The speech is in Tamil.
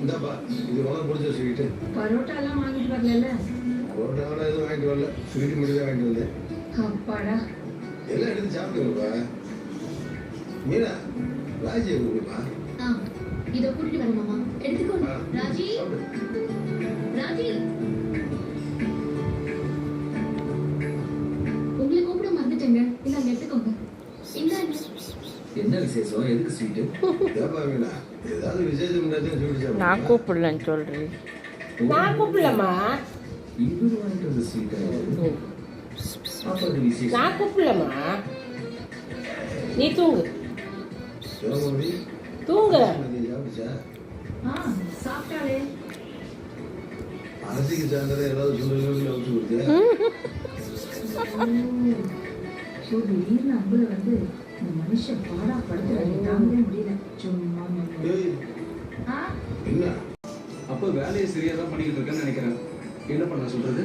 இந்தாப்பா இது உனக்கு பிடிச்ச ஸ்வீட்டு. பரோட்டா எல்லாம் வாங்கிட்டு வரல. பரோட்டாவோட எதுவும் வாங்கிட்டு வரல, ஸ்வீட்டு மட்டும் தான் வாங்கிட்டு வந்தேன். அப்பாடா, எல்லாம் எடுத்து சாப்பிடுங்கப்பா. மீனா ராஜி கொடுப்பா. இதை கூட்டிட்டு வரேன் மாமா. எடுத்துக்கோ ராஜி. ராஜி உங்களை கூப்பிட மறந்துட்டேங்க. இல்ல அங்க எடுத்துக்கோங்க. இந்தாங்க. என்ன விசேஷம்? எதுக்கு ஸ்வீட்டு? ஏப்பா மீனா, ஏதாவது விசேஷம் ஸ்வீட் நான் கூப்பிடலன்னு சொல்றேன். நான் கூப்பிடலம்மா. இவரு வாங்கிட்டு வந்த ஸ்வீட்டா? சாப்பாடு விசேஷம். நான் கூப்பிடலம்மா. நீ தூங்கு தூங்கு. சாப்பிடுச்சா? சாப்பிட்டாலே. அரசிக்கு சாயந்தரம் ஏதாவது சுண்டல் அவுச்சு கொடுத்தியா? திடீர்னு அம்புல வந்து இந்த மனுஷன் பாடா படுத்துறாங்க, தாங்கவே முடியல. சும்மா என்ன அப்ப வேலையை சரியா தான் பண்ணிட்டு இருக்கேன்னு நினைக்கிறேன். என்ன பண்ண சொல்றது?